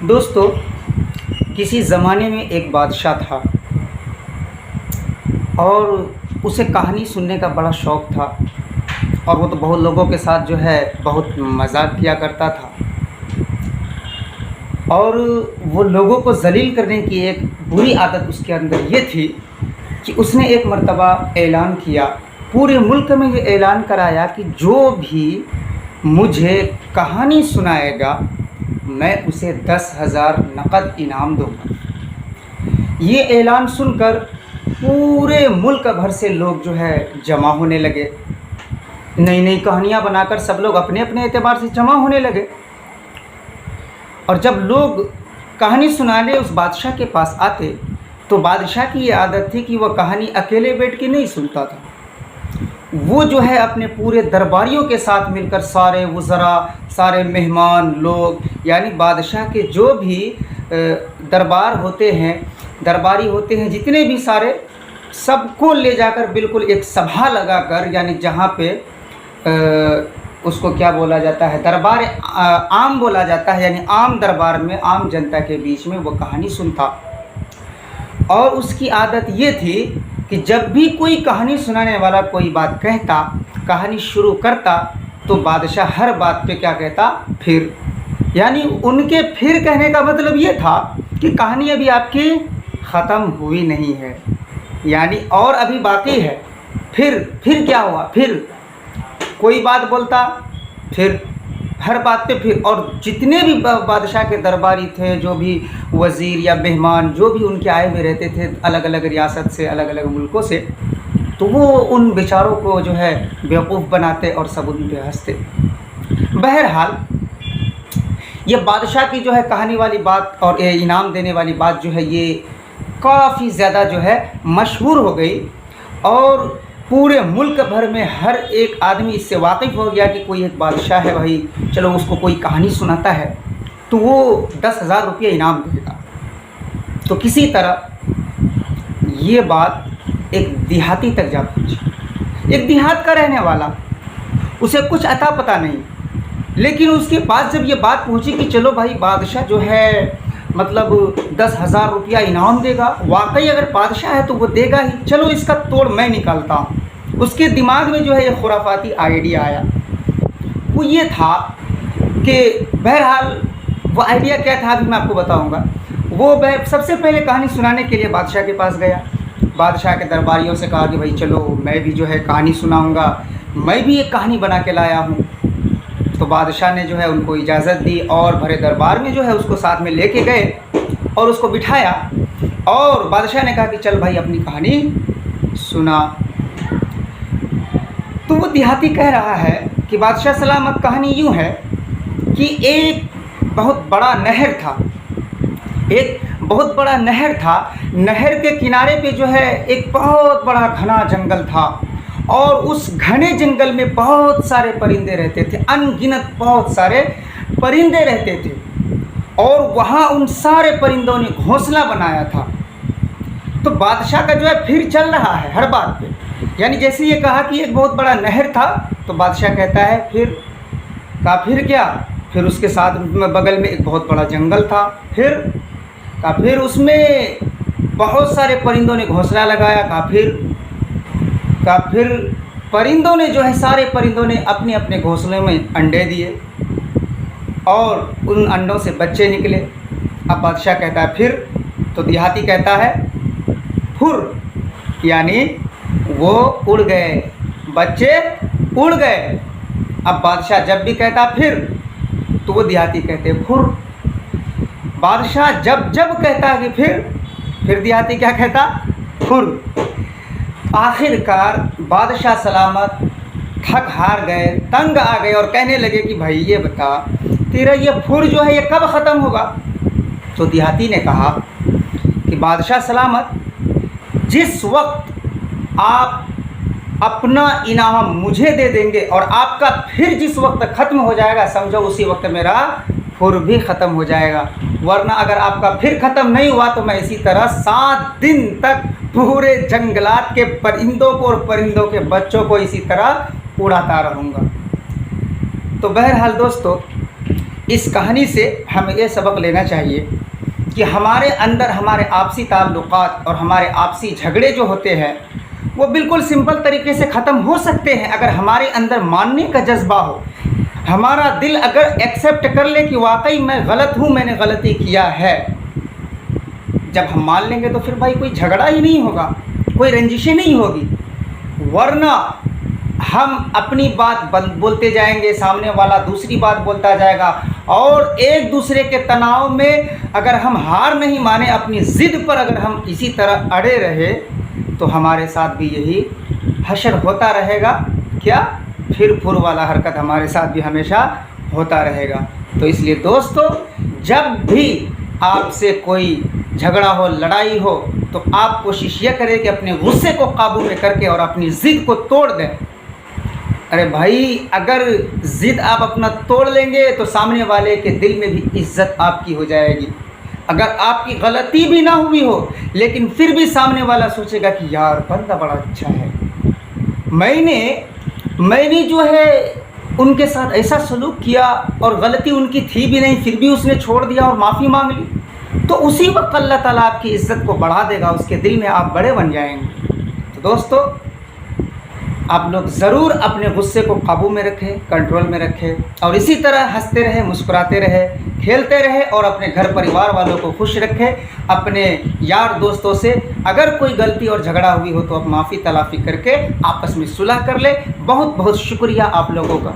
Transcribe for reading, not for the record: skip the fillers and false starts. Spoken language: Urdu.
دوستو، کسی زمانے میں ایک بادشاہ تھا اور اسے کہانی سننے کا بڑا شوق تھا، اور وہ تو بہت لوگوں کے ساتھ جو ہے بہت مذاق کیا کرتا تھا، اور وہ لوگوں کو ذلیل کرنے کی ایک بری عادت اس کے اندر یہ تھی کہ اس نے ایک مرتبہ اعلان کیا، پورے ملک میں یہ اعلان کرایا کہ جو بھی مجھے کہانی سنائے گا میں اسے 10,000 نقد انعام دوں گا۔ یہ اعلان سن کر پورے ملک بھر سے لوگ جو ہے جمع ہونے لگے، نئی نئی کہانیاں بنا کر سب لوگ اپنے اپنے اعتبار سے جمع ہونے لگے، اور جب لوگ کہانی سنانے اس بادشاہ کے پاس آتے تو بادشاہ کی یہ عادت تھی کہ وہ کہانی اکیلے بیٹھ کے نہیں سنتا تھا، وہ جو ہے اپنے پورے درباریوں کے ساتھ مل کر سارے وزراء، سارے مہمان لوگ، یعنی بادشاہ کے جو بھی درباری ہوتے ہیں جتنے بھی سارے، سب کو لے جا کر بالکل ایک سبھا لگا کر، یعنی جہاں پہ اس کو کیا بولا جاتا ہے، دربار عام بولا جاتا ہے، یعنی عام دربار میں عام جنتا کے بیچ میں وہ کہانی سنتا۔ اور اس کی عادت یہ تھی کہ جب بھی کوئی کہانی سنانے والا کوئی بات کہتا، کہانی شروع کرتا، تو بادشاہ ہر بات پہ کیا کہتا، پھر، یعنی ان کے پھر کہنے کا مطلب یہ تھا کہ کہانی ابھی آپ کی ختم ہوئی نہیں ہے، یعنی اور ابھی باقی ہے، پھر کیا ہوا، پھر کوئی بات بولتا، پھر ہر بات پہ پھر، اور جتنے بھی بادشاہ کے درباری تھے، جو بھی وزیر یا مہمان جو بھی ان کے آئے ہوئے رہتے تھے الگ الگ ریاست سے، الگ الگ ملکوں سے، تو وہ ان بیچاروں کو جو ہے بیوقوف بناتے اور سب ان پہ ہنستے۔ بہرحال یہ بادشاہ کی جو ہے کہانی والی بات اور انعام دینے والی بات جو ہے یہ کافی زیادہ جو ہے مشہور ہو گئی، اور پورے ملک بھر میں ہر ایک آدمی اس سے واقف ہو گیا کہ کوئی ایک بادشاہ ہے بھائی، چلو اس کو کوئی کہانی سناتا ہے تو وہ 10,000 روپیہ انعام دے گا۔ تو کسی طرح یہ بات ایک دیہاتی تک جا پہنچی، ایک دیہات کا رہنے والا، اسے کچھ عطا پتہ نہیں، لیکن اس کے بعد جب یہ بات پہنچی کہ چلو بھائی بادشاہ جو ہے مطلب 10,000 روپیہ انعام دے گا، واقعی اگر بادشاہ ہے تو وہ دے گا ہی، چلو اس کا توڑ میں نکالتا ہوں۔ اس کے دماغ میں جو ہے یہ خرافاتی آئیڈیا آیا، وہ یہ تھا کہ بہرحال وہ آئیڈیا کیا تھا ابھی میں آپ کو بتاؤں گا۔ وہ سب سے پہلے کہانی سنانے کے لیے بادشاہ کے پاس گیا، بادشاہ کے درباریوں سے کہا کہ بھائی چلو میں بھی جو ہے کہانی سناؤں گا، میں بھی ایک کہانی بنا کے لایا ہوں۔ تو بادشاہ نے جو ہے ان کو اجازت دی، اور بھرے دربار میں جو ہے اس کو ساتھ میں لے کے گئے اور اس کو بٹھایا، اور بادشاہ نے کہا کہ چل بھائی اپنی کہانی سنا۔ تو وہ دیہاتی کہہ رہا ہے کہ بادشاہ سلامت، کہانی یوں ہے کہ ایک بہت بڑا نہر تھا، نہر کے کنارے پہ جو ہے ایک بہت بڑا گھنا جنگل تھا، اور اس گھنے جنگل میں بہت سارے پرندے رہتے تھے، ان گنت بہت سارے پرندے رہتے تھے، اور وہاں ان سارے پرندوں نے گھونسلہ بنایا تھا۔ تو بادشاہ کا جو ہے پھر چل رہا ہے ہر بات پہ، یعنی جیسے یہ کہا کہ ایک بہت بڑا نہر تھا تو بادشاہ کہتا ہے پھر کیا، پھر اس کے ساتھ بغل میں ایک بہت بڑا جنگل تھا، پھر اس میں بہت سارے پرندوں نے گھونسلہ لگایا، پھر پرندوں نے جو ہے سارے پرندوں نے اپنے اپنے گھونسلے میں انڈے دیے، اور ان انڈوں سے بچے نکلے۔ اب بادشاہ کہتا ہے پھر، تو دیہاتی کہتا ہے پھر، یعنی وہ اڑ گئے، بچے اڑ گئے۔ اب بادشاہ جب بھی کہتا پھر تو وہ دیہاتی کہتے پھر، بادشاہ جب کہتا کہ پھر دیہاتی کیا کہتا، پھر۔ آخر کار بادشاہ سلامت تھک ہار گئے، تنگ آ گئے، اور کہنے لگے کہ بھائی یہ بتا تیرا یہ پھر جو ہے یہ کب ختم ہوگا؟ تو دیہاتی نے کہا کہ بادشاہ سلامت، جس وقت آپ اپنا انعام مجھے دے دیں گے اور آپ کا پھر جس وقت ختم ہو جائے گا، سمجھو اسی وقت میرا پھر بھی ختم ہو جائے گا، ورنہ اگر آپ کا پھر ختم نہیں ہوا تو میں اسی طرح 7 دن تک پورے جنگلات کے پرندوں کو اور پرندوں کے بچوں کو اسی طرح اڑاتا رہوں گا۔ تو بہرحال دوستو، اس کہانی سے ہمیں یہ سبق لینا چاہیے کہ ہمارے اندر ہمارے آپسی تعلقات اور ہمارے آپسی جھگڑے جو ہوتے ہیں وہ بالکل سمپل طریقے سے ختم ہو سکتے ہیں اگر ہمارے اندر ماننے کا جذبہ ہو، ہمارا دل اگر ایکسیپٹ کر لے کہ واقعی میں غلط ہوں، میں نے غلطی کیا ہے۔ جب ہم مان لیں گے تو پھر بھائی کوئی جھگڑا ہی نہیں ہوگا، کوئی رنجشیں نہیں ہوگی، ورنہ ہم اپنی بات بولتے جائیں گے، سامنے والا دوسری بات بولتا جائے گا، اور ایک دوسرے کے تناؤ میں اگر ہم ہار نہیں مانے، اپنی ضد پر اگر ہم اسی طرح اڑے رہے تو ہمارے ساتھ بھی یہی حشر ہوتا رہے گا۔ کیا؟ پھر پھر والا حرکت ہمارے ساتھ بھی ہمیشہ ہوتا رہے گا۔ تو اس لیے دوستو، جب بھی آپ سے کوئی جھگڑا ہو، لڑائی ہو، تو آپ کوشش یہ کریں کہ اپنے غصے کو قابو میں کر کے اور اپنی ضد کو توڑ دیں۔ ارے بھائی، اگر ضد آپ اپنا توڑ لیں گے تو سامنے والے کے دل میں بھی عزت آپ کی ہو جائے گی۔ اگر آپ کی غلطی بھی نہ ہوئی ہو لیکن پھر بھی سامنے والا سوچے گا کہ یار بندہ بڑا اچھا ہے، میں نے جو ہے ان کے ساتھ ایسا سلوک کیا اور غلطی ان کی تھی بھی نہیں، پھر بھی اس نے چھوڑ دیا اور معافی مانگ لی، تو اسی وقت اللہ تعالیٰ آپ کی عزت کو بڑھا دے گا، اس کے دل میں آپ بڑے بن جائیں گے۔ تو دوستو، آپ لوگ ضرور اپنے غصے کو قابو میں رکھیں، کنٹرول میں رکھیں، اور اسی طرح ہنستے رہے، مسکراتے رہے، کھیلتے رہے، اور اپنے گھر پریوار والوں کو خوش رکھیں۔ اپنے یار دوستوں سے اگر کوئی غلطی اور جھگڑا ہوئی ہو تو آپ معافی تلافی کر کے آپس میں صلح کر لیں۔ بہت بہت شکریہ آپ لوگوں کا۔